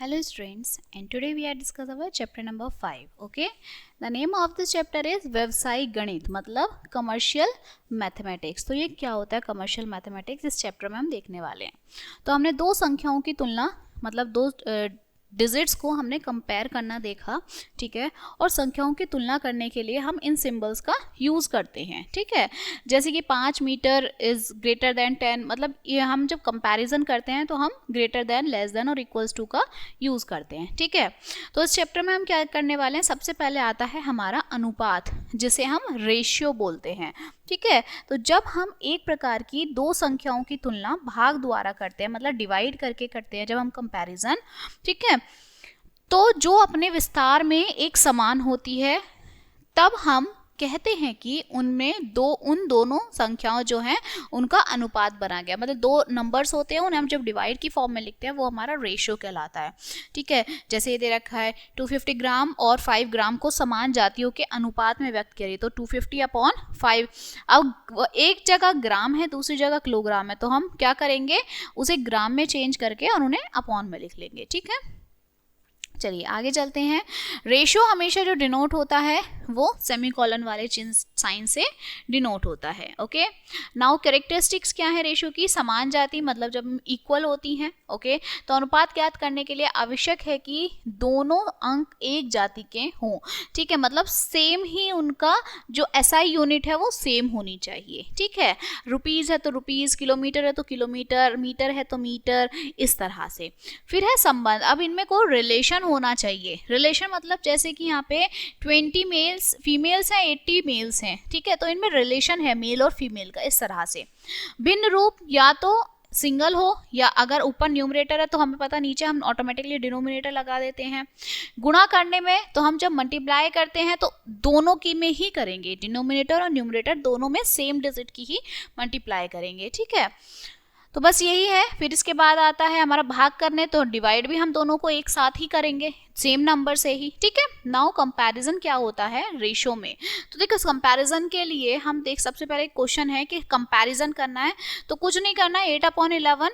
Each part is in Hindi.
Hello students, and today we are discuss our chapter number 5. Okay, the name of this chapter is व्यवसायिक गणित मतलब कमर्शियल मैथमेटिक्स। तो ये क्या होता है कमर्शियल मैथमेटिक्स, इस चैप्टर में हम देखने वाले हैं। तो हमने दो संख्याओं की तुलना मतलब दो डिजिट्स को हमने कंपेयर करना देखा, ठीक है। और संख्याओं की तुलना करने के लिए हम इन सिंबल्स का यूज़ करते हैं, ठीक है। जैसे कि 5 मीटर इज़ ग्रेटर देन 10, मतलब ये हम जब कंपैरिजन करते हैं तो हम ग्रेटर देन, लेस देन और इक्वल्स टू का यूज़ करते हैं, ठीक है। तो इस चैप्टर में हम क्या करने वाले हैं, सबसे पहले आता है हमारा अनुपात, जिसे हम रेशियो बोलते हैं, ठीक है। तो जब हम एक प्रकार की दो संख्याओं की तुलना भाग द्वारा करते हैं, मतलब डिवाइड करके करते हैं जब हम कंपैरिजन, ठीक है, तो जो अपने विस्तार में एक समान होती है, तब हम कहते हैं कि उनमें उन दोनों संख्याओं जो हैं उनका अनुपात बना गया। मतलब दो नंबर्स होते हैं, उन्हें हम जब डिवाइड की फॉर्म में लिखते हैं वो हमारा रेशियो कहलाता है, ठीक है। जैसे ये दे रखा है 250 ग्राम और 5 ग्राम को समान जातियों के अनुपात में व्यक्त करिए, तो 250/5। अब एक जगह ग्राम है, दूसरी जगह किलोग्राम है, तो हम क्या करेंगे, उसे ग्राम में चेंज करके और उन्हें अपॉन में लिख लेंगे, ठीक है। चलिए आगे चलते हैं। रेशियो हमेशा जो डिनोट होता है वो सेमीकोलन वाले चिन्ह साइन से डिनोट होता है, ओके। नाउ कैरेक्टरिस्टिक्स क्या है रेशियो की, समान जाति मतलब जब इक्वल होती हैं, ओके। तो अनुपात ज्ञात करने के लिए आवश्यक है कि दोनों अंक एक जाति के हों, ठीक है। मतलब सेम ही उनका जो SI यूनिट है वो सेम होनी चाहिए, ठीक है। रुपीज़ है तो रुपीज़, किलोमीटर है तो किलोमीटर, मीटर है तो मीटर, इस तरह से। फिर है संबंध, अब इनमें कोई रिलेशन होना चाहिए। रिलेशन मतलब जैसे कि यहाँ पे 20 मेल्स फीमेल्स हैं, 80 मेल्स हैं, ठीक है, तो इनमें रिलेशन है मेल और फीमेल का, इस तरह से। भिन्न रूप या तो सिंगल हो, या अगर ऊपर न्यूमरेटर है तो हमें पता नीचे हम ऑटोमेटिकली डिनोमिनेटर लगा देते हैं। गुणा करने में तो हम जब मल्टीप्लाई करते हैं तो दोनों की में ही करेंगे, डिनोमिनेटर और न्यूमरेटर दोनों में सेम डिजिट की ही मल्टीप्लाई करेंगे, ठीक है। तो बस यही है। फिर इसके बाद आता है हमारा भाग करने, तो डिवाइड भी हम दोनों को एक साथ ही करेंगे सेम नंबर से ही, ठीक है। नाउ कंपैरिजन क्या होता है रेशियो में, तो देखो कंपैरिजन के लिए हम देख, सबसे पहले क्वेश्चन है कि कंपैरिजन करना है तो कुछ नहीं करना है, 8/11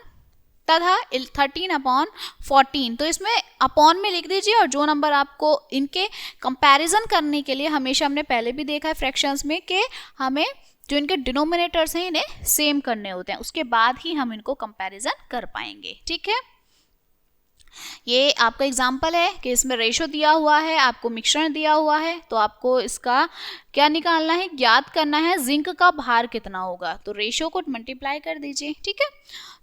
तथा 13/14, तो इसमें अपॉन में लिख दीजिए। और जो नंबर आपको इनके कंपैरिजन करने के लिए हमेशा हमने पहले भी देखा है फ्रैक्शंस में कि हमें जो इनके डिनोमिनेटर्स हैं इन्हें सेम करने होते हैं, उसके बाद ही हम इनको कंपैरिजन कर पाएंगे, ठीक है। ये आपका एग्जाम्पल है कि इसमें रेशो दिया हुआ है, आपको मिश्रण दिया हुआ है, तो आपको इसका क्या निकालना है, ज्ञात करना है जिंक का भार कितना होगा, तो रेशो को मल्टीप्लाई कर दीजिए, ठीक है।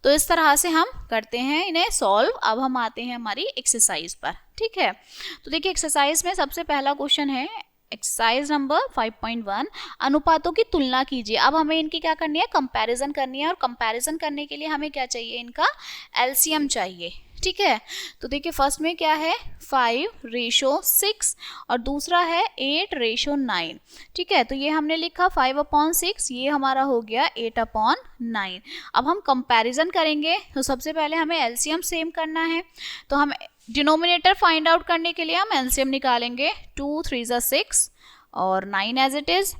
तो इस तरह से हम करते हैं इन्हें सॉल्व। अब हम आते हैं हमारी एक्सरसाइज पर, ठीक है। तो देखिए एक्सरसाइज में सबसे पहला क्वेश्चन है एक्सरसाइज नंबर 5.1, अनुपातों की तुलना कीजिए। अब हमें इनकी क्या करनी है, कंपैरिजन करनी है, और कंपैरिजन करने के लिए हमें क्या चाहिए, इनका एलसीएम चाहिए, ठीक है। तो देखिए फर्स्ट में क्या है 5/6 और दूसरा है 8/9, ठीक है। तो ये हमने लिखा 5/6, ये हमारा हो गया 8/9। अब हम कंपैरिजन करेंगे तो सबसे पहले हमें एलसीएम सेम करना है, तो हम डिनोमिनेटर फाइंड आउट करने के लिए हम एलसीएम निकालेंगे। 2 3 6 और 9 एज इट इज,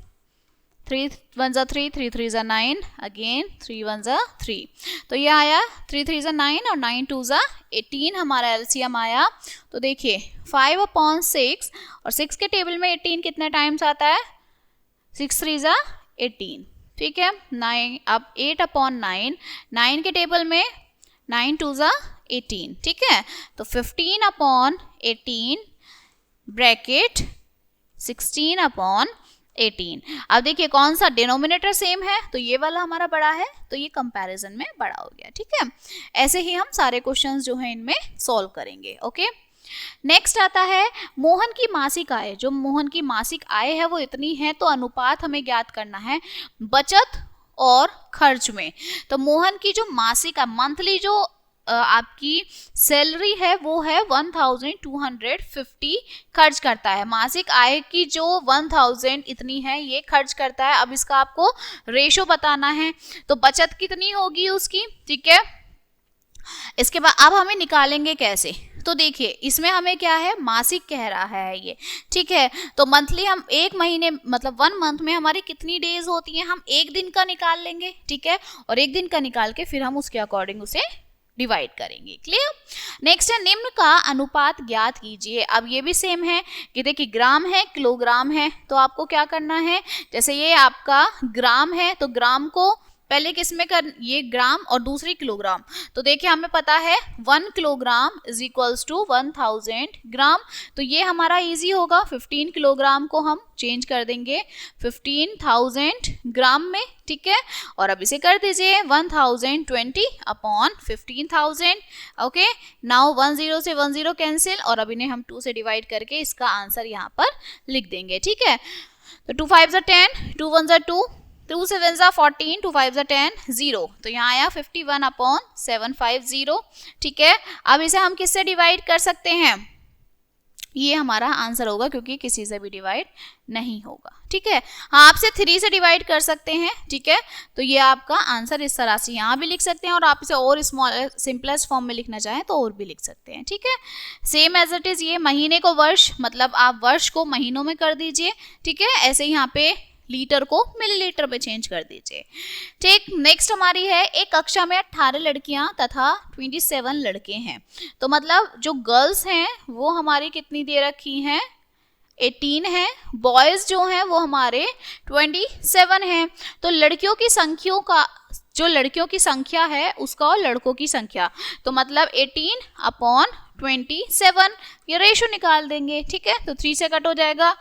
3 1 3 3 3 9, अगेन 3 1 3, तो ये आया 3 3 9 और 9 2 18 हमारा एलसीएम आया। तो देखिए 5/6 और 6 के टेबल में 18 कितने टाइम्स आता है, 6 3 18, ठीक है। 9 अब 8/9, 9 के टेबल में 9 2 18, ठीक है। तो 15/18 ब्रैकेट 16/18। अब देखिए कौन सा डिनोमिनेटर सेम है, तो ये वाला हमारा बड़ा है, तो ये कंपैरिजन में बड़ा हो गया, ठीक है। ऐसे ही हम सारे क्वेश्चंस जो हैं इनमें सॉल्व करेंगे, ओके। नेक्स्ट आता है मोहन की मासिक आय, जो मोहन की मासिक आय है वो इतनी है, तो अनुपात हमें ज्ञात करना है बचत और खर्च में। तो मोहन की जो मासिक मंथली जो आपकी सैलरी है वो है 1250 खर्च करता है, मासिक आय की जो 1000 इतनी है ये खर्च करता है। अब इसका आपको रेशो बताना है, तो बचत कितनी होगी उसकी, ठीक है। इसके बाद अब हमें निकालेंगे कैसे, तो देखिए इसमें हमें क्या है, मासिक कह रहा है ये, ठीक है। तो मंथली हम एक महीने मतलब 1 मंथ में हमारी कितनी डेज होती हैं, हम एक दिन का निकाल लेंगे, ठीक है। और एक दिन का निकाल के फिर हम उसके अकॉर्डिंग उसे डिवाइड करेंगे। क्लियर? नेक्स्ट है निम्न का अनुपात ज्ञात कीजिए। अब ये भी सेम है कि देखिए ग्राम है, किलोग्राम है, तो आपको क्या करना है, जैसे ये आपका ग्राम है तो ग्राम को पहले किस में कर, ये ग्राम और दूसरी किलोग्राम, तो देखिए हमें पता है 1 किलोग्राम इज इक्वल्स टू 1000 ग्राम, तो ये हमारा इजी होगा। 15 किलोग्राम को हम चेंज कर देंगे 15,000 ग्राम में, ठीक है। और अब इसे कर दीजिए 1020 अपॉन 15,000। ओके, नाउ 10 से 10 कैंसिल, और अब इन्हें हम 2 से डिवाइड करके इसका आंसर यहाँ पर लिख देंगे, ठीक है। तो 2 5 10, 2 1 2, 2 7 14, 2 5 10, 0, तो यहाँ आया 51 अपॉन 750, ठीक है। अब इसे हम किससे डिवाइड कर सकते हैं, ये हमारा आंसर होगा क्योंकि किसी से भी डिवाइड नहीं होगा, ठीक है। हाँ, आपसे 3 से डिवाइड कर सकते हैं, ठीक है। तो ये आपका आंसर इस तरह से यहाँ भी लिख सकते हैं, और आप इसे और स्मॉल सिंपलेस्ट फॉर्म में लिखना चाहें तो और भी लिख सकते हैं, ठीक है। सेम एज इट इज, ये महीने को वर्ष, मतलब आप वर्ष को महीनों में कर दीजिए, ठीक है। ऐसे ही यहाँ पे लीटर को मिलीलीटर में चेंज कर दीजिए, ठीक। नेक्स्ट हमारी है, एक कक्षा में 18 लड़कियां तथा 27 लड़के हैं, तो मतलब जो गर्ल्स हैं वो हमारी कितनी दे रखी हैं, 18 है, बॉयज जो हैं वो हमारे 27 हैं। तो लड़कियों की संख्याओं का, जो लड़कियों की संख्या है उसका और लड़कों की संख्या, तो मतलब 18 अपॉन 27, ये रेशो निकाल देंगे, ठीक है। तो 3 से कट हो जाएगा,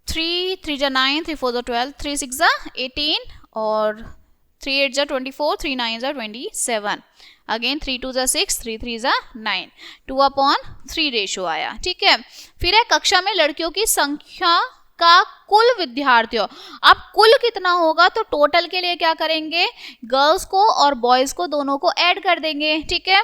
3 3 9, 3 4 12, 3 6 18, और 3 8 24, 3 9 27, अगेन 3 2 6, 3 3 9, 2 अपॉन 3 रेशो आया, ठीक है। फिर है कक्षा में लड़कियों की संख्या का कुल विद्यार्थियों, अब कुल कितना होगा, तो टोटल के लिए क्या करेंगे, गर्ल्स को और बॉयज को दोनों को ऐड कर देंगे, ठीक है।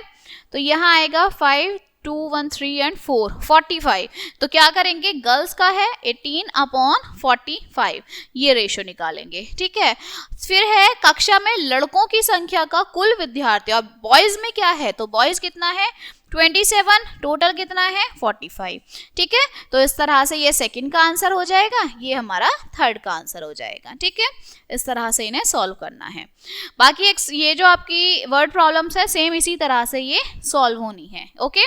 तो यहाँ आएगा 5 2 1 3 एंड 4 45, तो क्या करेंगे, गर्ल्स का है 18 अपॉन 45, ये रेशो निकालेंगे, ठीक है। फिर है कक्षा में लड़कों की संख्या का कुल विद्यार्थी, अब बॉयज में क्या है, तो बॉयज कितना है 27, टोटल कितना है 45, ठीक है। तो इस तरह से ये सेकंड का आंसर हो जाएगा, ये हमारा थर्ड का आंसर हो जाएगा, ठीक है। इस तरह से इन्हें सॉल्व करना है। बाकी एक ये जो आपकी वर्ड प्रॉब्लम्स है सेम इसी तरह से ये सॉल्व होनी है, ओके।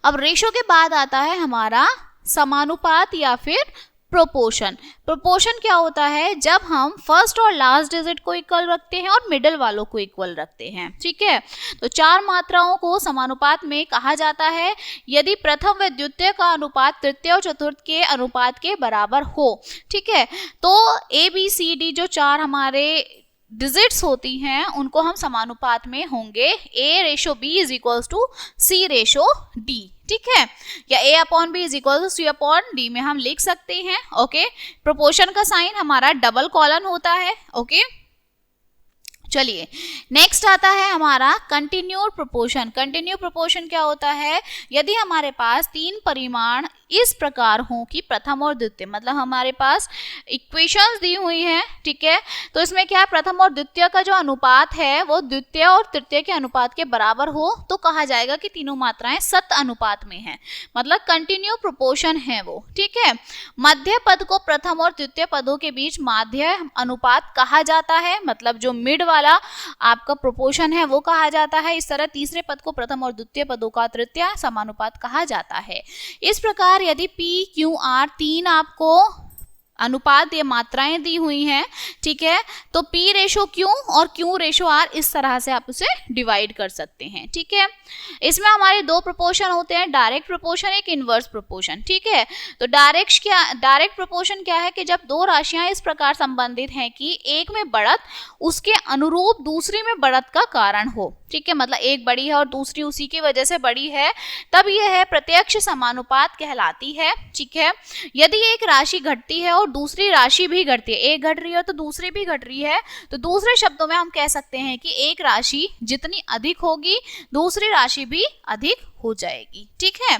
अब रेशो के बाद आता है हमारा समानुपात या फिर प्रोपोर्शन। प्रोपोर्शन क्या होता है, जब हम फर्स्ट और लास्ट डिजिट को इक्वल रखते हैं और मिडिल वालों को इक्वल रखते हैं, ठीक है। तो 4 मात्राओं को समानुपात में कहा जाता है यदि प्रथम व द्वितीय का अनुपात तृतीय और चतुर्थ के अनुपात के बराबर हो, ठीक है। तो ABCD जो 4 हमारे डिजिट्स होती हैं उनको हम समानुपात में होंगे, A/B is equals to C/D, ठीक है, या A/B is equal to C/D में हम लिख सकते हैं, ओके। प्रोपोर्शन का साइन हमारा डबल कॉलन होता है, ओके। चलिए नेक्स्ट आता है हमारा कंटिन्यूड प्रोपोर्शन। कंटिन्यू प्रोपोर्शन क्या होता है, यदि हमारे पास 3 परिमाण इस प्रकार हो कि प्रथम और द्वितीय, मतलब हमारे पास इक्वेशंस दी हुई हैं, ठीक है। तो इसमें क्या है, प्रथम और द्वितीय का जो अनुपात है वो द्वितीय और तृतीय के अनुपात के बराबर हो तो कहा जाएगा कि तीनों मात्राएं सत अनुपात में हैं, मतलब कंटिन्यू प्रोपोर्शन है वो, ठीक है। मध्य पद को प्रथम और द्वितीय पदों के बीच माध्य अनुपात कहा जाता है, मतलब जो मिड वाला आपका प्रोपोर्शन है वो कहा जाता है। इस तरह तीसरे पद को प्रथम और द्वितीय पदों का तृतीय समानुपात कहा जाता है। इस प्रकार यदि P Q R 3 आपको अनुपात या मात्राएं दी हुई हैं, ठीक है, तो P/Q और Q/R इस तरह से आप उसे डिवाइड कर सकते हैं, ठीक है। इसमें हमारे 2 प्रोपोर्शन होते हैं, डायरेक्ट प्रोपोर्शन, एक इनवर्स प्रोपोर्शन, ठीक है। तो डायरेक्ट प्रोपोर्शन क्या है कि जब 2 राशियां इस प्रकार संबंधित हैं कि एक में बढ़त उसके अनुरूप दूसरी में बढ़त का कारण हो, ठीक है, मतलब एक बड़ी है और दूसरी उसी की वजह से बड़ी है, तब यह है प्रत्यक्ष समानुपात कहलाती है, ठीक है। यदि एक राशि घटती है और दूसरी राशि भी घटती है, एक घट रही है तो दूसरी भी घट रही है, तो दूसरे शब्दों में हम कह सकते हैं कि एक राशि जितनी अधिक होगी दूसरी राशि भी अधिक हो जाएगी, ठीक है।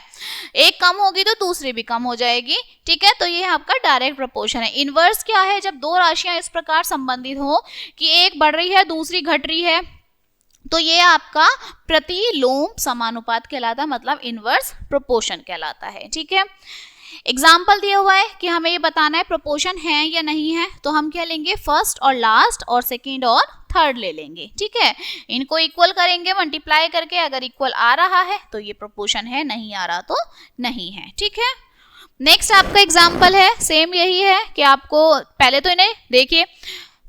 एक कम होगी तो दूसरी भी कम हो जाएगी, ठीक है। तो ये आपका डायरेक्ट प्रोपोर्शन है। इनवर्स क्या है, जब 2 राशियां इस प्रकार संबंधित हो कि एक बढ़ रही है दूसरी घट रही है, तो ये आपका प्रतिलोम समानुपात कहलाता है, मतलब इनवर्स प्रोपोर्शन कहलाता है, ठीक है। एग्जाम्पल दिया हुआ है कि हमें ये बताना है प्रोपोर्शन है या नहीं है, तो हम क्या लेंगे, फर्स्ट और लास्ट और सेकंड और थर्ड ले लेंगे, ठीक है। इनको इक्वल करेंगे मल्टीप्लाई करके, अगर इक्वल आ रहा है तो ये प्रोपोर्शन है, नहीं आ रहा तो नहीं है, ठीक है। नेक्स्ट आपका एग्जाम्पल है, सेम यही है कि आपको पहले तो इन्हें देखिए,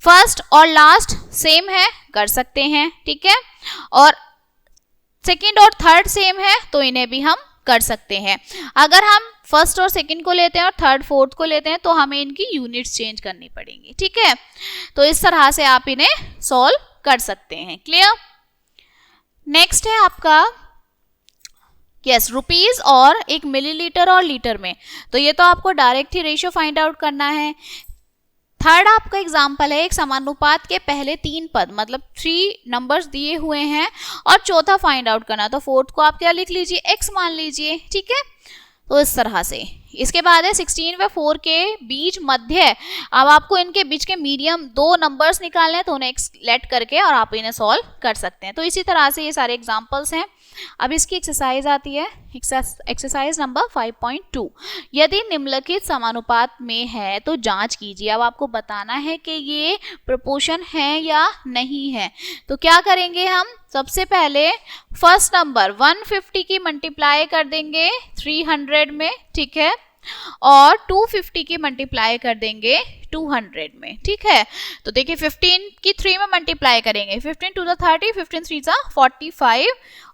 फर्स्ट और लास्ट सेम है, कर सकते हैं, ठीक है, और सेकंड और थर्ड सेम है तो इन्हें भी हम कर सकते हैं। अगर हम फर्स्ट और सेकंड को लेते हैं और थर्ड फोर्थ को लेते हैं तो हमें इनकी यूनिट्स चेंज करनी पड़ेंगी, ठीक है। तो इस तरह से आप इन्हें सॉल्व कर सकते हैं, क्लियर। नेक्स्ट है आपका यस रुपीज और एक मिलीलीटर और लीटर में, तो ये तो आपको डायरेक्ट ही रेशियो फाइंड आउट करना है। थर्ड आपका एग्जाम्पल है, एक समानुपात के पहले 3 पद मतलब 3 नंबर्स दिए हुए हैं और चौथा फाइंड आउट करना, तो फोर्थ को आप क्या लिख लीजिए, x मान लीजिए, ठीक है। तो इस तरह से इसके बाद है 16 व 4 के बीच मध्य, अब आपको इनके बीच के मीडियम 2 नंबर्स निकालने हैं तो उन्हें लेट करके और आप इन्हें सॉल्व कर सकते हैं। तो इसी तरह से ये सारे एग्जाम्पल्स हैं। अब इसकी एक्सरसाइज आती है, एक्सरसाइज नंबर 5.2, यदि निम्नलिखित समानुपात में है तो जांच कीजिए। अब आपको बताना है कि ये प्रोपोर्शन है या नहीं है। तो क्या करेंगे हम, सबसे पहले फर्स्ट नंबर 150 की मल्टीप्लाई कर देंगे 300 में, ठीक है, और 250 की मल्टीप्लाई कर देंगे 200 में, ठीक है। तो देखिए 15 की 3 में मल्टीप्लाई करेंगे, 15 2 30, 15 3 45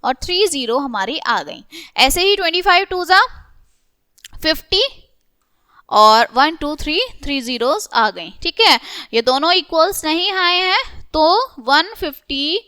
और 3 0 हमारी आ गई। ऐसे ही 25 2 50 और 1 2 3 zeros आ गई, ठीक है। ये दोनों इक्वल्स नहीं आए हैं तो 150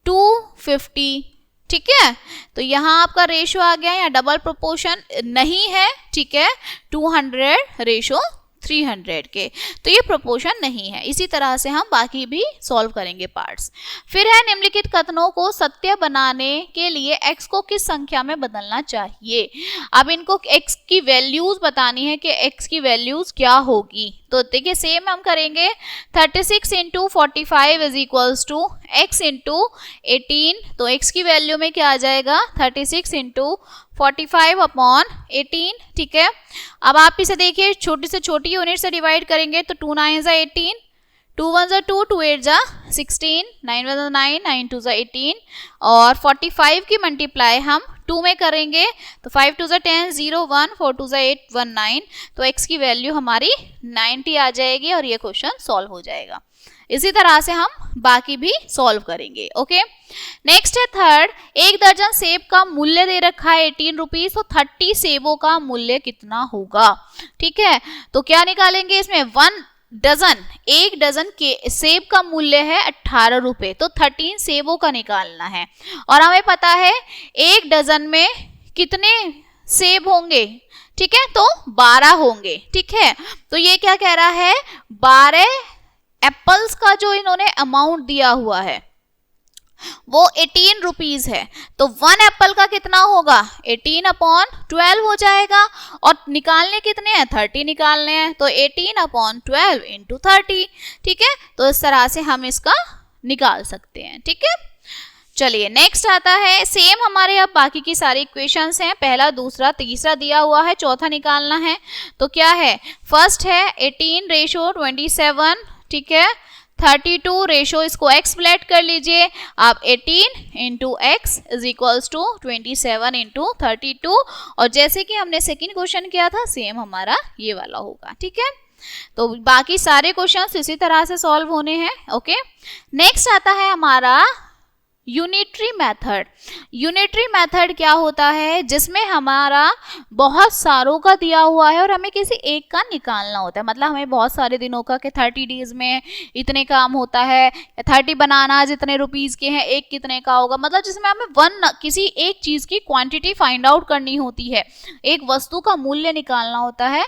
250, ठीक है। तो यहाँ आपका रेशो आ गया, या डबल प्रोपोर्शन नहीं है, ठीक है, 200 रेशो 300 के, तो ये प्रोपोर्शन नहीं है। इसी तरह से हम बाकी भी सॉल्व करेंगे पार्ट्स। फिर है निम्नलिखित कथनों को सत्य बनाने के लिए x को किस संख्या में बदलना चाहिए। अब इनको x की वैल्यूज बतानी है कि x की वैल्यूज क्या होगी। तो देखिए सेम हम करेंगे, 36 into 45 is equals to x into 18, तो x की वैल्यू में क्या आ जाएगा, 36 इंटू 45 अपॉन 18, ठीक है। अब आप इसे देखिए छोटी से छोटी यूनिट से डिवाइड करेंगे तो 2 9 जा 18, 2 1 जा 2, 2 8 जा 16, 9 1 जा 9, 9 2 जा 18, और 45 की मल्टीप्लाई हम 2 में करेंगे तो 5 2 जा 10, 0 1, 4 2 जा 8, 1 9, तो x की वैल्यू हमारी 90 आ जाएगी और ये क्वेश्चन सॉल्व हो जाएगा। इसी तरह से हम बाकी भी सॉल्व करेंगे, ओके। नेक्स्ट है थर्ड, 1 दर्जन सेब का मूल्य दे रखा है 18 रुपीज, तो 30 सेबों का मूल्य कितना होगा, ठीक है। तो क्या निकालेंगे इसमें, 1 डजन के सेब का मूल्य है 18 रुपए, तो 13 सेबों का निकालना है। और हमें पता है 1 डजन में कितने सेब होंगे, ठीक है, तो 12 होंगे, ठीक है। तो ये क्या कह रहा है, 12 एप्पल्स का जो इन्होंने अमाउंट दिया हुआ है वो 18 रुपीज है, तो 1 एप्पल का कितना होगा, 18 अपॉन 12 हो जाएगा। और निकालने कितने हैं, 30 निकालने हैं, तो 18 अपॉन 12 इंटू 30, ठीक है। तो इस तरह से हम इसका निकाल सकते हैं, ठीक है। चलिए नेक्स्ट आता है, सेम हमारे अब बाकी की सारी इक्वेशंस हैं, पहला दूसरा तीसरा दिया हुआ है, चौथा निकालना है। तो क्या है, फर्स्ट है 18 रेशो 27, ठीक है, 32 रेशो, इसको x प्लेट कर लीजिए आप, 18 into x is equals to 27 into 32, और जैसे कि हमने सेकेंड क्वेश्चन किया था सेम हमारा ये वाला होगा, ठीक है। तो बाकी सारे क्वेश्चंस इसी तरह से सॉल्व होने हैं, ओके। नेक्स्ट आता है हमारा यूनिटरी मेथड। यूनिटरी मेथड क्या होता है, जिसमें हमारा बहुत सारों का दिया हुआ है और हमें किसी एक का निकालना होता है। मतलब हमें बहुत सारे दिनों का कि 30 डेज में इतने काम होता है, 30 बनाना जितने रुपीस के हैं, एक कितने का होगा, मतलब जिसमें हमें किसी एक चीज की क्वांटिटी फाइंड आउट करनी होती है, एक वस्तु का मूल्य निकालना होता है,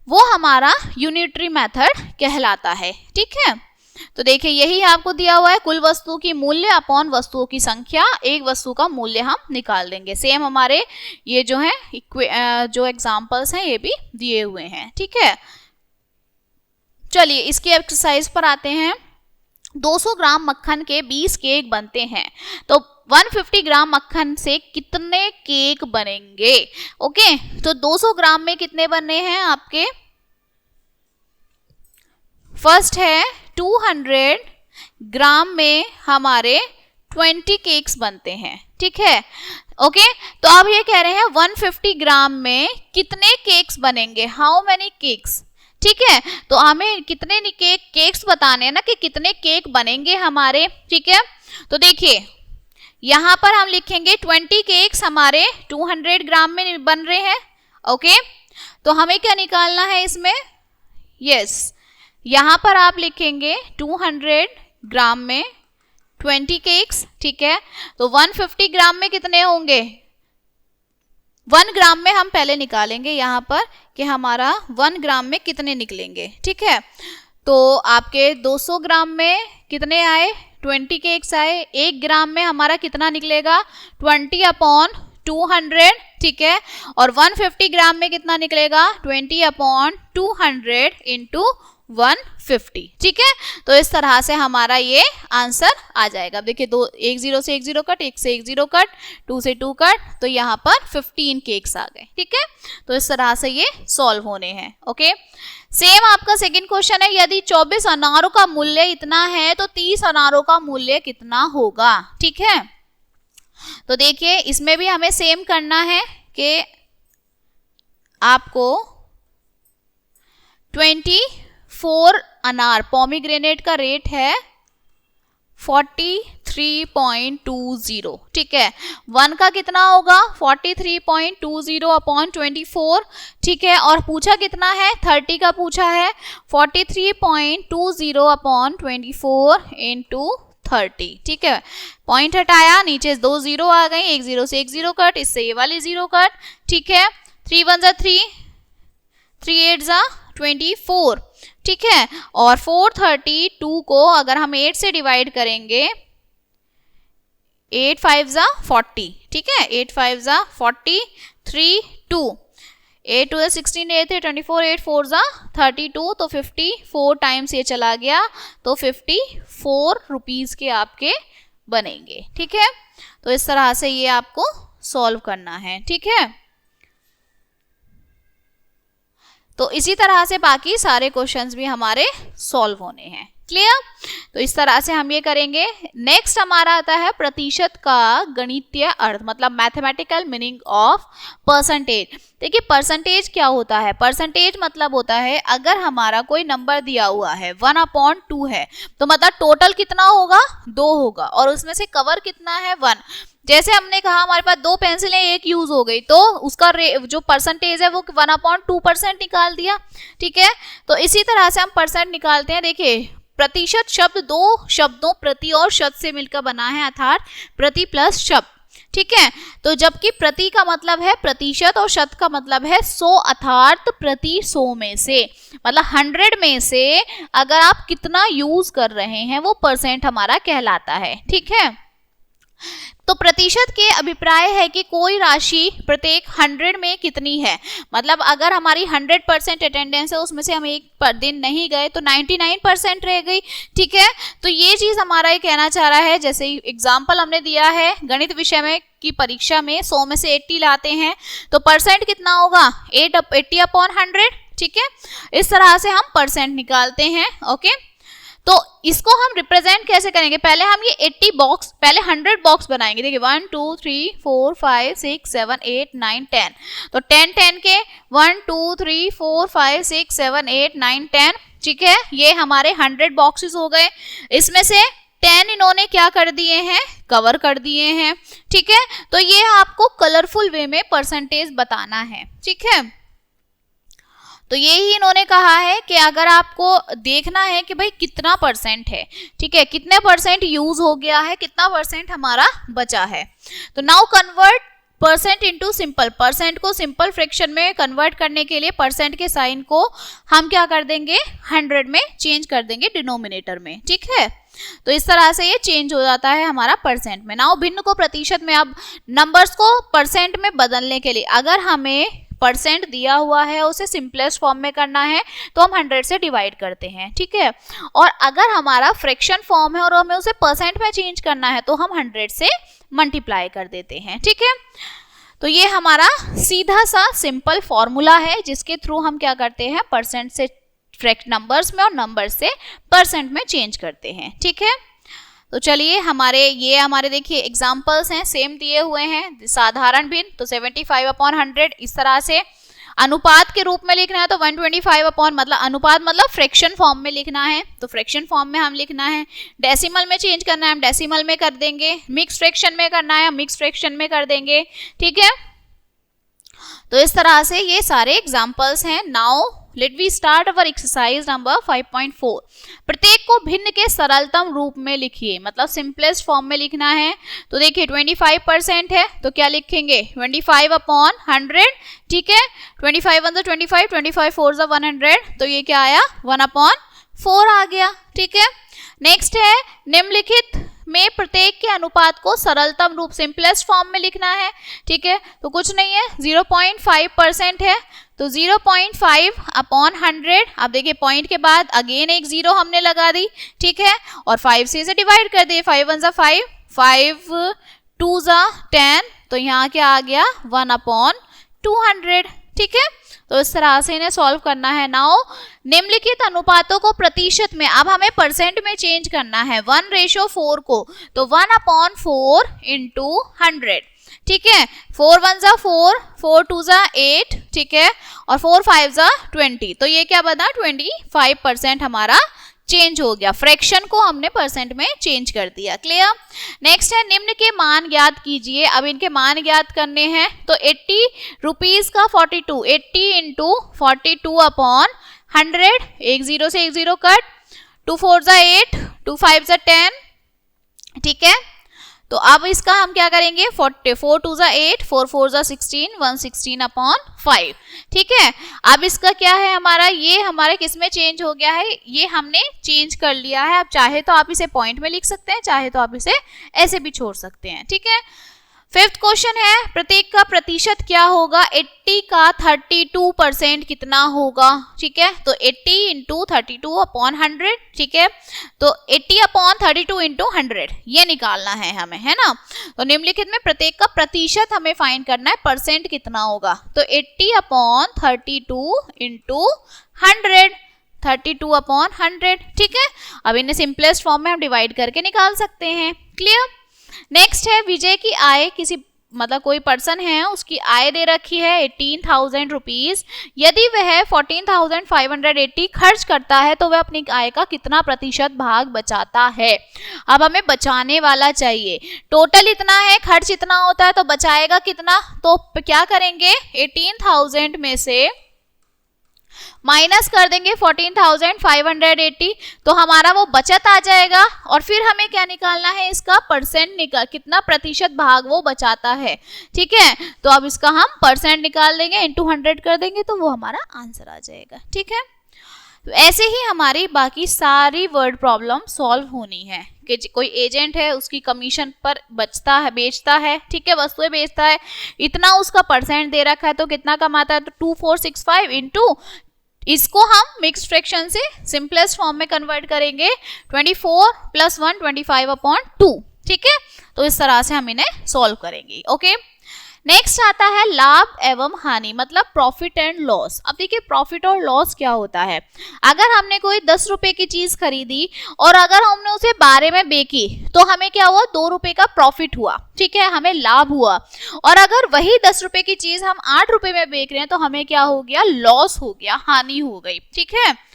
वो हमारा यूनिटरी मेथड कहलाता है, ठीक है। तो देखिए यही आपको दिया हुआ है, कुल वस्तु की मूल्य अपॉन वस्तुओं की संख्या, एक वस्तु का मूल्य हम निकाल देंगे। सेम हमारे ये जो है जो एग्जांपल्स हैं ये भी दिए हुए हैं, ठीक है। चलिए इसकी एक्सरसाइज पर आते हैं। 200 ग्राम मक्खन के 20 केक बनते हैं, तो 150 ग्राम मक्खन से कितने केक बनेंगे, ओके। तो 200 ग्राम में कितने बनने हैं आपके, फर्स्ट है 200 ग्राम में हमारे 20 केक्स बनते हैं, ठीक है। ओके, तो अब ये कह रहे हैं 150 ग्राम में कितने केक्स बनेंगे, हाउ मेनी केक्स, ठीक है। तो हमें कितने केक्स बताने हैं ना, कि कितने केक बनेंगे हमारे, ठीक है। तो देखिए यहां पर हम लिखेंगे 20 केक्स हमारे 200 ग्राम में बन रहे हैं, ओके। तो हमें क्या निकालना है इसमें, यस, यहां पर आप लिखेंगे 200 ग्राम में 20 केक्स, ठीक है। तो 150 ग्राम में कितने होंगे, 1 ग्राम में हम पहले निकालेंगे यहां पर कि हमारा 1 ग्राम में कितने निकलेंगे, ठीक है। तो आपके 200 ग्राम में कितने आए, 20 केक्स आए। 1 ग्राम में हमारा कितना निकलेगा, 20/200, ठीक है। और 150 ग्राम में कितना निकलेगा, 20/200 इंटू 150, ठीक है। तो इस तरह से हमारा ये आंसर आ जाएगा। अब देखिए, 1 0 से 1 0 कट, 1 से 1 0 कट, 2 से 2 कट, तो यहाँ पर 15 केक्स आ गए, ठीक है। तो इस तरह से ये सॉल्व होने हैं, ओके। सेम आपका सेकंड क्वेश्चन है, यदि 24 अनारों का मूल्य इतना है तो 30 अनारों का मूल्य कितना होगा, ठीक है। तो देखिए इसमें भी हमें सेम करना है कि आपको 24 अनार, पोमीग्रेनेट का रेट है 43.20, ठीक है। 1 का कितना होगा, 43.20/24, ठीक है। और पूछा कितना है, 30 का पूछा है, 43.20/24 इंटू 30, ठीक है। पॉइंट हटाया, नीचे 2 0 आ गई, 1 0 से 1 0 कट, इससे ये वाली 0 कट, ठीक है। 3 1 जा 3, 3 8 जा 24, ठीक है। और 432 को अगर हम 8 से डिवाइड करेंगे, 8 5 जा 40, ठीक है। 8 5 जा 40, 3 2, 8 2 16, 8 3 24, 8 4 जा 32, तो 54 टाइम्स ये चला गया, तो 54 रुपीज के आपके बनेंगे, ठीक है। तो इस तरह से ये आपको सॉल्व करना है, ठीक है। तो इसी तरह से बाकी सारे क्वेश्चंस भी हमारे सॉल्व होने हैं, क्लियर। तो इस तरह से हम ये करेंगे। नेक्स्ट हमारा आता है प्रतिशत का गणितीय अर्थ, मतलब मैथमेटिकल मीनिंग ऑफ परसेंटेज। देखिए परसेंटेज क्या होता है, परसेंटेज मतलब होता है अगर हमारा कोई नंबर दिया हुआ है 1/2 है, तो मतलब टोटल कितना होगा, 2 होगा, और उसमें से कवर कितना है, 1। जैसे हमने कहा हमारे पास 2 पेंसिलें एक यूज हो गई, तो उसका जो परसेंटेज है वो 1/2% निकाल दिया, ठीक है। तो इसी तरह से हम परसेंट निकालते हैं। देखिए प्रतिशत शब्द 2 शब्दों प्रति और शत से मिलकर बना है, अर्थात प्रति प्लस शब्द, ठीक है। तो जबकि प्रति का मतलब है प्रतिशत और शत का मतलब है 100, अर्थात प्रति 100 में से, मतलब 100 में से अगर आप कितना यूज कर रहे हैं वो परसेंट हमारा कहलाता है, ठीक है। तो प्रतिशत के अभिप्राय है कि कोई राशि प्रत्येक 100 में कितनी है, मतलब अगर हमारी 100% अटेंडेंस है, उसमें से हम एक पर दिन नहीं गए तो 99% रह गई, ठीक है। तो ये चीज हमारा ये कहना चाह रहा है। जैसे एग्जाम्पल हमने दिया है गणित विषय में की परीक्षा में 100 में से 80 लाते हैं, तो परसेंट कितना होगा, 80/100, ठीक है। इस तरह से हम परसेंट निकालते हैं, ओके। तो इसको हम रिप्रेजेंट कैसे करेंगे, पहले हम ये 80 बॉक्स, पहले 100 बॉक्स बनाएंगे। देखिए 1 2 3 4 5 6 7 8 9 10, तो 10 10 के 1 2 3 4 5 6 7 8 9 10, ठीक है। ये हमारे 100 बॉक्सेस हो गए। इसमें से 10 इन्होंने क्या कर दिए हैं, कवर कर दिए हैं, ठीक है। तो ये आपको कलरफुल वे में परसेंटेज बताना है, ठीक है। तो ये ही इन्होंने कहा है कि अगर आपको देखना है कि भाई कितना परसेंट है, ठीक है, कितने परसेंट यूज हो गया है, कितना परसेंट हमारा बचा है। तो now convert percent into simple, percent को सिंपल फ्रैक्शन में कन्वर्ट करने के लिए परसेंट के साइन को हम क्या कर देंगे, 100 में चेंज कर देंगे डिनोमिनेटर में, ठीक है। तो इस तरह से ये चेंज हो जाता है हमारा परसेंट में। नाउ भिन्न को प्रतिशत में, अब नंबर्स को परसेंट में बदलने के लिए अगर हमें परसेंट दिया हुआ है उसे सिंपलेस्ट फॉर्म में करना है तो हम 100 से डिवाइड करते हैं, ठीक है। और अगर हमारा फ्रैक्शन फॉर्म है और हमें उसे परसेंट में चेंज करना है तो हम 100 से मल्टीप्लाई कर देते हैं, ठीक है। तो ये हमारा सीधा सा सिंपल फॉर्मूला है जिसके थ्रू हम क्या करते हैं, परसेंट से नंबर्स में और नंबर से परसेंट में चेंज करते हैं, ठीक है। तो चलिए हमारे देखिए एग्जाम्पल्स हैं, सेम दिए हुए हैं, साधारण भिन्न, तो 75/100 इस तरह से। अनुपात के रूप में लिखना है तो 125 मतलब अनुपात मतलब फ्रैक्शन फॉर्म में लिखना है, तो फ्रैक्शन फॉर्म में हम लिखना है। डेसिमल में चेंज करना है, हम डेसिमल में कर देंगे। मिक्स फ्रैक्शन में करना है, हम मिक्स फ्रैक्शन में कर देंगे, ठीक है। तो इस तरह से ये सारे एग्जाम्पल्स हैं। Now let we start our exercise number 5.4। प्रत्येक को भिन्न के सरलतम रूप में लिखिए, मतलब सिंपलेस्ट फॉर्म में लिखना है। तो देखिए 25% है तो क्या लिखेंगे 25/100, ठीक है। 25 1 25, 25 4 100, तो ये क्या आया 1/4 आ गया, ठीक है। नेक्स्ट है निम्नलिखित में प्रत्येक के अनुपात को सरलतम रूप सिंपलेस्ट फॉर्म में लिखना है, ठीक है। तो कुछ नहीं है, 0.5% है तो 0.5/100। अब देखिए पॉइंट के बाद अगेन एक 0 हमने लगा दी, ठीक है, और 5 से इसे डिवाइड कर दिए। 5 1 5, 5 2 10, तो यहाँ क्या आ गया 1/200, ठीक है। तो इस तरह से इन्हें सॉल्व करना है। नाउ निम्नलिखित अनुपातों को प्रतिशत में, अब हमें परसेंट में चेंज करना है 1:4 को, तो 1/4 × 100, ठीक है। 4 1 4, 4 2 8, ठीक है, और 4 5 20, तो ये क्या बना 25% हमारा चेंज हो गया। फ्रैक्शन को हमने परसेंट में चेंज कर दिया, क्लियर। नेक्स्ट है निम्न के मान ज्ञात कीजिए। अब इनके मान ज्ञात करने हैं, तो 80 रुपीज का 42, 80 × 42/100, एक 0 से एक 0 कट, 2 4 8, 2 5 10, ठीक है। तो अब इसका हम क्या करेंगे 4 2 8, 4 4 16, 116/5, ठीक है। अब इसका क्या है हमारा, ये हमारे किस में चेंज हो गया है, ये हमने चेंज कर लिया है। अब चाहे तो आप इसे पॉइंट में लिख सकते हैं, चाहे तो आप इसे ऐसे भी छोड़ सकते हैं, ठीक है। फिफ्थ क्वेश्चन है प्रत्येक का प्रतिशत क्या होगा। 80 का 32% कितना होगा, ठीक है। तो 80 × 32/100, ठीक है। तो 80/32 × 100 ये निकालना है हमें, है ना। तो निम्नलिखित में प्रत्येक का प्रतिशत हमें फाइंड करना है, परसेंट कितना होगा। तो 80/32 × 100, 32/100, ठीक है। अब इन्हें सिंपलेस्ट फॉर्म में हम डिवाइड करके निकाल सकते हैं, क्लियर। नेक्स्ट है विजय की आय, किसी मतलब कोई पर्सन है उसकी आय दे रखी है 18,000 रुपीज। यदि वह 14,580 खर्च करता है तो वह अपनी आय का कितना प्रतिशत भाग बचाता है। अब हमें बचाने वाला चाहिए, टोटल इतना है, खर्च इतना होता है, तो बचाएगा कितना। तो क्या करेंगे 18,000 में से माइनस कर देंगे 14,580, तो हमारा वो बचत आ जाएगा। और फिर हमें क्या निकालना है, इसका परसेंट कितना प्रतिशत भाग वो बचाता है, ठीक है। तो अब इसका हम परसेंट निकाल देंगे, इंटू 100 कर देंगे, तो वो हमारा आंसर आ जाएगा, ठीक है। तो ऐसे ही हमारी बाकी सारी वर्ड प्रॉब्लम सॉल्व होनी है कि कोई एजेंट है उसकी कमीशन पर बचता है, बेचता है, ठीक है, वस्तुएं बेचता है, इतना उसका परसेंट दे रखा है, तो कितना कमाता है, तो 2465 इंटू, इसको हम मिक्स्ड फ्रैक्शन से सिंपलेस्ट फॉर्म में कन्वर्ट करेंगे 24 + 1 25/2, ठीक है। तो इस तरह से हम इन्हें सॉल्व करेंगे, ओके। नेक्स्ट आता है लाभ एवं हानि, मतलब प्रॉफिट एंड लॉस। अब देखिए प्रॉफिट और लॉस क्या होता है। अगर हमने कोई 10 रुपए की चीज खरीदी और अगर हमने उसे 12 में बेची तो हमें क्या हुआ, 2 रुपए का प्रॉफिट हुआ, ठीक है, हमें लाभ हुआ। और अगर वही 10 रुपए की चीज हम 8 रुपए में बेच रहे हैं तो हमें क्या हो गया, लॉस हो गया, हानि हो गई, ठीक है।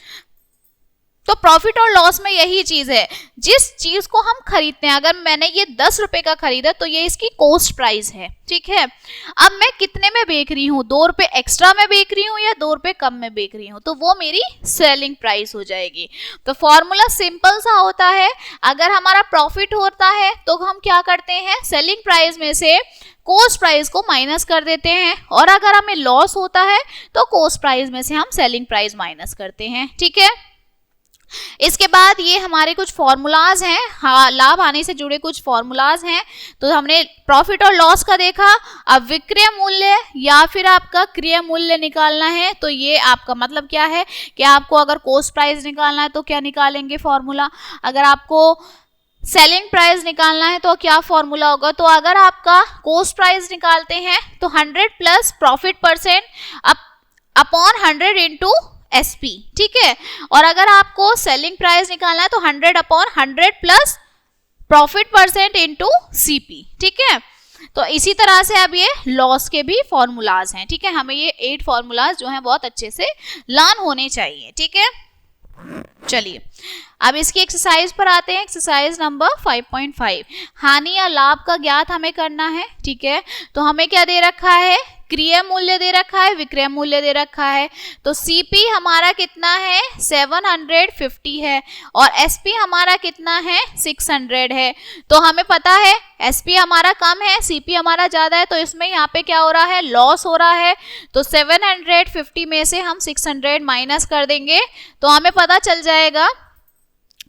तो प्रॉफिट और लॉस में यही चीज है, जिस चीज को हम खरीदते हैं, अगर मैंने ये 10 रुपए का खरीदा तो ये इसकी कॉस्ट प्राइस है, ठीक है। अब मैं कितने में बेच रही हूँ, 2 रुपए एक्स्ट्रा में बेच रही हूँ या 2 रुपए कम में बेच रही हूँ, तो वो मेरी सेलिंग प्राइस हो जाएगी। तो फॉर्मूला सिंपल सा होता है, अगर हमारा प्रॉफिट होता है तो हम क्या करते हैं, सेलिंग प्राइस में से कॉस्ट प्राइस को माइनस कर देते हैं, और अगर हमें लॉस होता है तो कॉस्ट प्राइस में से हम सेलिंग प्राइस माइनस करते हैं, ठीक है। इसके बाद ये हमारे कुछ फॉर्मूलाज हैं, हाँ, लाभ हानि से जुड़े कुछ फॉर्मूलाज हैं। तो हमने प्रॉफिट और लॉस का देखा। अब विक्रय मूल्य या फिर आपका क्रय मूल्य निकालना है, तो ये आपका मतलब क्या है कि आपको अगर कॉस्ट प्राइस निकालना है तो क्या निकालेंगे फॉर्मूला, अगर आपको सेलिंग प्राइस निकालना है तो क्या फॉर्मूला होगा। तो अगर आपका कॉस्ट प्राइस निकालते हैं तो 100 plus profit percent upon 100 into SP, ठीक है। और अगर आपको सेलिंग प्राइस निकालना है तो 100/100 plus profit percent into CP, ठीक है। तो इसी तरह से अब ये लॉस के भी फॉर्मूलाज हैं, ठीक है। हमें ये 8 फॉर्मूलाज जो हैं बहुत अच्छे से लर्न होने चाहिए, ठीक है। चलिए अब इसकी एक्सरसाइज पर आते हैं। एक्सरसाइज नंबर 5.5, हानि या लाभ का ज्ञात हमें करना है, ठीक है। तो हमें क्या दे रखा है, क्रिय मूल्य दे रखा है, विक्रय मूल्य दे रखा है। तो सीपी हमारा कितना है 750 है और एसपी हमारा कितना है 600 है। तो हमें पता है एसपी हमारा कम है, सीपी हमारा ज्यादा है, तो इसमें यहाँ पे क्या हो रहा है, लॉस हो रहा है। तो 750 में से हम 600 माइनस कर देंगे तो हमें पता चल जाएगा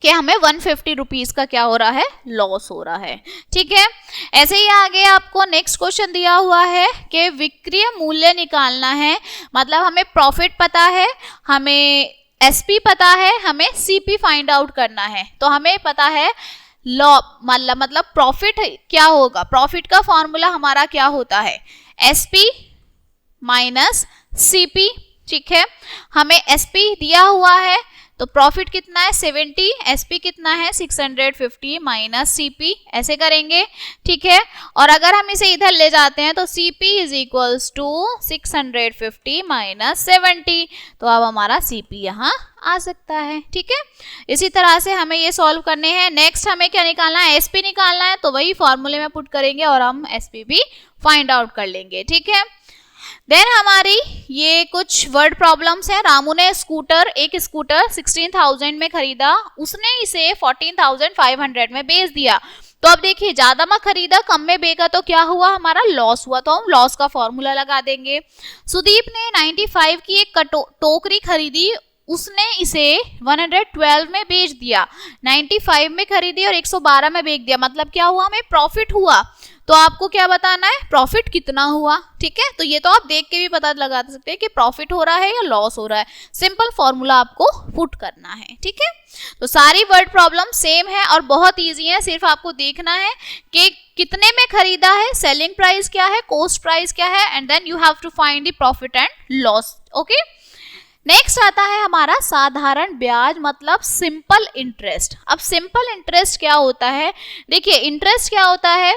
कि हमें 150 रुपीज का क्या हो रहा है, लॉस हो रहा है, ठीक है। ऐसे ही आगे आपको नेक्स्ट क्वेश्चन दिया हुआ है कि विक्रय मूल्य निकालना है, मतलब हमें प्रॉफिट पता है, हमें एसपी पता है, हमें सीपी फाइंड आउट करना है। तो हमें पता है मतलब प्रॉफिट क्या होगा, प्रॉफिट का फॉर्मूला हमारा क्या होता है, एसपी माइनस सीपी, ठीक है। हमें एसपी दिया हुआ है तो प्रॉफिट कितना है 70, एसपी कितना है 650 माइनस सीपी, ऐसे करेंगे, ठीक है। और अगर हम इसे इधर ले जाते हैं तो CP is equals to 650 minus 70, तो अब हमारा सीपी यहाँ आ सकता है, ठीक है। इसी तरह से हमें ये सॉल्व करने हैं। नेक्स्ट हमें क्या निकालना है, एसपी निकालना है, तो वही फॉर्मूले में पुट करेंगे और हम एसपी भी फाइंड आउट कर लेंगे, ठीक है। देन हमारी ये कुछ वर्ड प्रॉब्लम्स हैं। रामू ने एक स्कूटर 16,000 में खरीदा, उसने इसे 14,500 में बेच दिया। तो अब देखिए ज्यादा में खरीदा कम में बेचा तो क्या हुआ, हमारा लॉस हुआ, तो हम लॉस का फॉर्मूला लगा देंगे। सुदीप ने 95 की एक टोकरी खरीदी, उसने इसे 112 में बेच दिया। 95 में खरीदी और 112 में बेच दिया, मतलब क्या हुआ, हमें प्रॉफिट हुआ। तो आपको क्या बताना है, प्रॉफिट कितना हुआ, ठीक है। तो ये तो आप देख के भी पता लगा सकते हैं कि प्रॉफिट हो रहा है या लॉस हो रहा है। सिंपल फॉर्मूला आपको पुट करना है, ठीक है। तो सारी वर्ड प्रॉब्लम सेम है और बहुत इजी है, सिर्फ आपको देखना है कि कितने में खरीदा है, सेलिंग प्राइस क्या है, कॉस्ट प्राइस क्या है, and then you have to find the profit and loss, okay. Next आता है हमारा साधारण ब्याज, मतलब सिंपल इंटरेस्ट। अब सिंपल इंटरेस्ट क्या होता है, देखिए इंटरेस्ट क्या होता है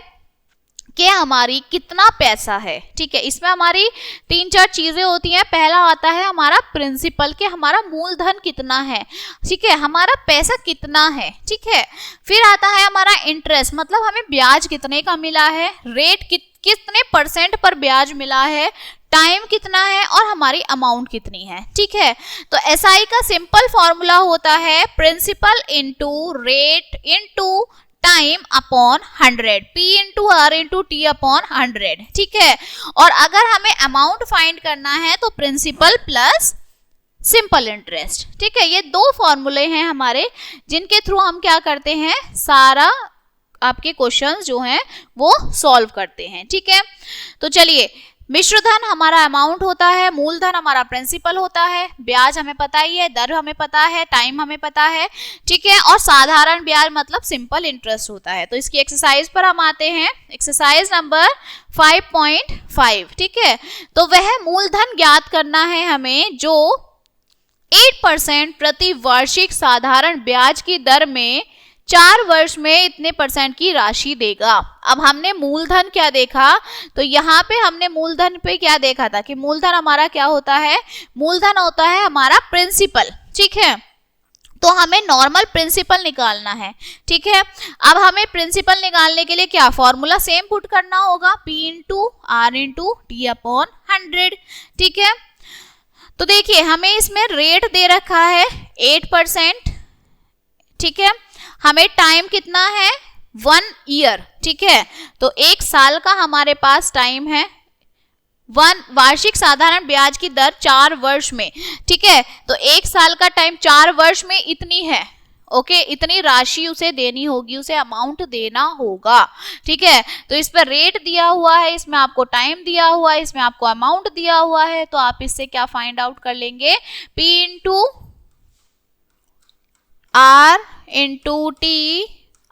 कि हमारी कितना पैसा है, ठीक है। इसमें हमारी 3-4 चीजें होती हैं। पहला आता है हमारा प्रिंसिपल, कि हमारा मूलधन कितना है, ठीक है, हमारा पैसा कितना है, ठीक है। फिर आता है हमारा इंटरेस्ट, मतलब हमें ब्याज कितने का मिला है, रेट कितने % पर ब्याज मिला है, टाइम कितना है और हमारी अमाउंट कितनी है, ठीक है। तो एसआई का सिंपल फॉर्मूला होता है principal into rate into time upon 100, P into R into T upon 100, ठीक है। और अगर हमें अमाउंट फाइंड करना है तो प्रिंसिपल प्लस सिंपल इंटरेस्ट, ठीक है। ये 2 फॉर्मूले हैं हमारे जिनके थ्रू हम क्या करते हैं, सारा आपके क्वेश्चंस जो हैं वो सॉल्व करते हैं, ठीक है। तो चलिए, मिश्रधन हमारा अमाउंट होता है, मूलधन हमारा प्रिंसिपल होता है, ब्याज हमें पता ही है, दर हमें पता है, टाइम हमें पता है, ठीक है। और साधारण ब्याज मतलब सिंपल इंटरेस्ट होता है। तो इसकी एक्सरसाइज पर हम आते हैं, एक्सरसाइज नंबर 5.5, ठीक है। तो वह मूलधन ज्ञात करना है हमें जो 8% प्रति वार्षिक साधारण ब्याज की दर में 4 वर्ष में इतने % की राशि देगा। अब हमने मूलधन क्या देखा, तो यहाँ पे हमने मूलधन पे क्या देखा था कि मूलधन हमारा क्या होता है, मूलधन होता है हमारा प्रिंसिपल, ठीक है। तो हमें नॉर्मल प्रिंसिपल निकालना है, ठीक है। अब हमें प्रिंसिपल निकालने के लिए क्या फॉर्मूला सेम पुट करना होगा, P into R into T upon 100, ठीक है। तो देखिए हमें इसमें रेट दे रखा है 8%, ठीक है। हमें टाइम कितना है 1 ईयर, ठीक है। तो 1 साल का हमारे पास टाइम है, वार्षिक साधारण ब्याज की दर 4 वर्ष में, ठीक है। तो 1 साल का टाइम 4 वर्ष में इतनी है, ओके, इतनी राशि उसे देनी होगी, उसे अमाउंट देना होगा, ठीक है। तो इस पर रेट दिया हुआ है, इसमें आपको टाइम दिया हुआ है, इसमें आपको अमाउंट दिया हुआ है। तो आप इससे क्या फाइंड आउट कर लेंगे, P into R into T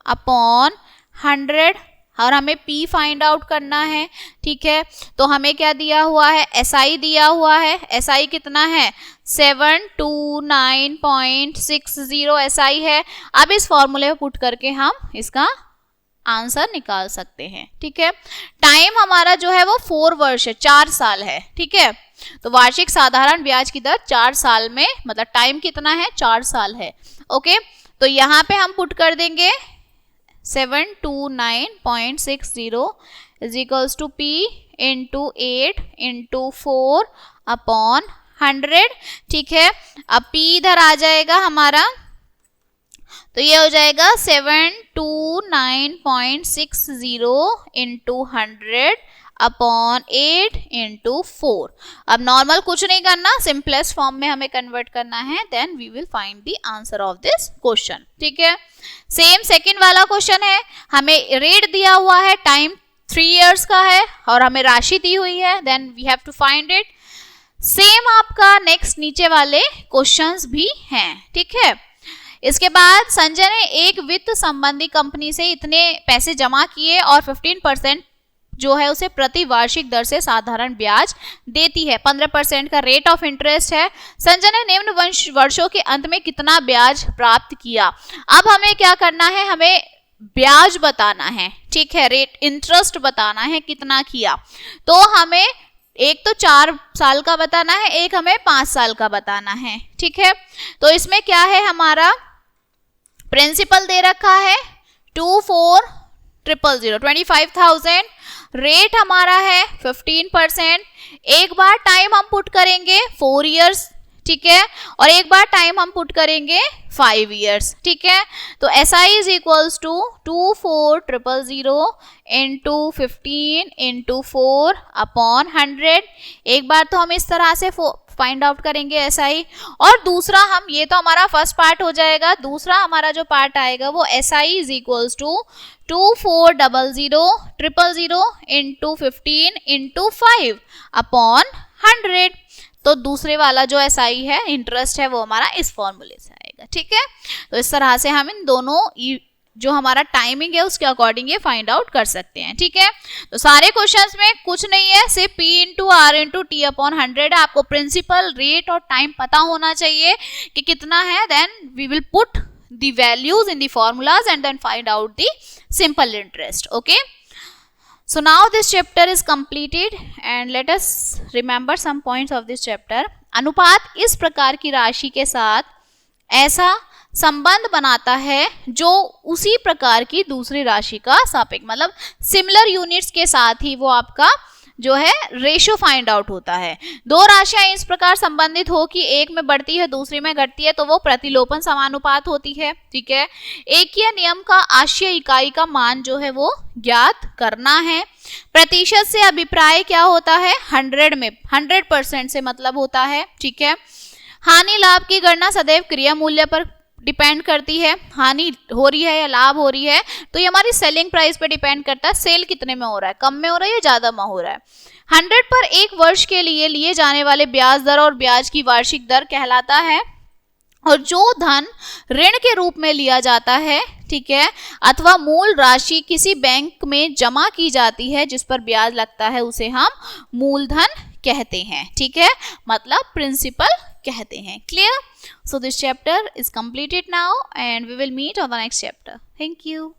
upon 100, और हमें P फाइंड आउट करना है, ठीक है। तो हमें क्या दिया हुआ है, SI दिया हुआ है, SI कितना है 729.60 SI है। अब इस फॉर्मूले में पुट करके हम इसका आंसर निकाल सकते हैं। ठीक है, टाइम हमारा जो है वो 4 वर्ष है, 4 साल है। ठीक है, तो वार्षिक साधारण ब्याज की दर 4 साल में, मतलब टाइम कितना है, 4 साल है। ओके, तो यहाँ पे हम पुट कर देंगे 729.60 is equals to P into 8 into 4 upon 100। ठीक है, अब P इधर आ जाएगा हमारा, तो ये हो जाएगा 729.60 इंटू 100 अपॉन 8 इंटू 4। अब नॉर्मल कुछ नहीं करना, सिंपलेस्ट फॉर्म में हमें कन्वर्ट करना है, then we will find the answer of this question. ठीक है, सेम सेकंड वाला क्वेश्चन है, हमें रेट दिया हुआ है, टाइम 3 इयर्स का है और हमें राशि दी हुई है, then we have to find it. Same आपका नेक्स्ट नीचे वाले क्वेश्चंस भी हैं। ठीक है, इसके बाद संजय ने एक वित्त संबंधी कंपनी से इतने पैसे जमा किए और 15% जो है उसे प्रति वार्षिक दर से साधारण ब्याज देती है, 15% का रेट ऑफ इंटरेस्ट है। संजय ने निम्न वर्षों के अंत में कितना ब्याज प्राप्त किया। अब हमें क्या करना है, हमें ब्याज बताना है। ठीक है, रेट इंटरेस्ट बताना है कितना किया, तो हमें एक तो 4 साल का बताना है, एक हमें 5 साल का बताना है। ठीक है, तो इसमें क्या है, हमारा प्रिंसिपल दे रखा है 24,000 25,000, रेट हमारा है 15%। एक बार टाइम हम पुट करेंगे 4 इयर्स। ठीक है, और एक बार टाइम हम पुट करेंगे 5 इयर्स। ठीक है, तो SI is equals to 24,000 into 15 into 4 upon 100। एक बार तो हम इस तरह से फाइंड आउट करेंगे SI, और दूसरा हम, ये तो हमारा फर्स्ट पार्ट हो जाएगा, दूसरा हमारा जो पार्ट आएगा वो SI is equals to 24,000 into 15 into 5 upon 100। तो दूसरे वाला जो SI है, इंटरेस्ट है, वो हमारा इस फॉर्मूले से आएगा। ठीक है, तो इस तरह से हम इन दोनों जो हमारा टाइमिंग है उसके अकॉर्डिंग ये फाइंड आउट कर सकते हैं। ठीक है, तो सारे क्वेश्चंस में कुछ नहीं है, सिर्फ P into R into T upon 100 है। आपको प्रिंसिपल, रेट और टाइम पता होना चाहिए कि कितना है, then we will put the values in the formulas and then find out the simple interest. Okay, so now this chapter is completed and let us remember some points of this chapter. अनुपात इस प्रकार की राशि के साथ ऐसा संबंध बनाता है जो उसी प्रकार की दूसरी राशि का सापेक्ष, मतलब सिमिलर यूनिट्स के साथ ही वो आपका जो है रेशियो फाइंड आउट होता है। दो राशियां इस प्रकार संबंधित हो कि एक में बढ़ती है दूसरी में घटती है, तो वो प्रतिलोपन समानुपात होती है। ठीक है, एककीय नियम का आशय इकाई का मान जो है वो ज्ञात करना है। प्रतिशत से अभिप्राय क्या होता है, 100 में 100% से मतलब होता है। ठीक है, हानि लाभ की गणना सदैव क्रिया मूल्य पर डिपेंड करती है, हानि हो रही है या लाभ हो रही है, तो ये हमारी सेलिंग प्राइस पे डिपेंड करता है, सेल कितने में हो रहा है, कम में हो रहा है या ज्यादा में हो रहा है। 100 पर एक वर्ष के लिए जाने वाले ब्याज दर और ब्याज की वार्षिक दर कहलाता है। और जो धन ऋण के रूप में लिया जाता है, ठीक है, अथवा मूल राशि किसी बैंक में जमा की जाती है जिस पर ब्याज लगता है, उसे हम मूलधन कहते हैं। ठीक है, मतलब प्रिंसिपल कहते हैं। Clear? So this chapter is completed now and we will meet on the next chapter. Thank you.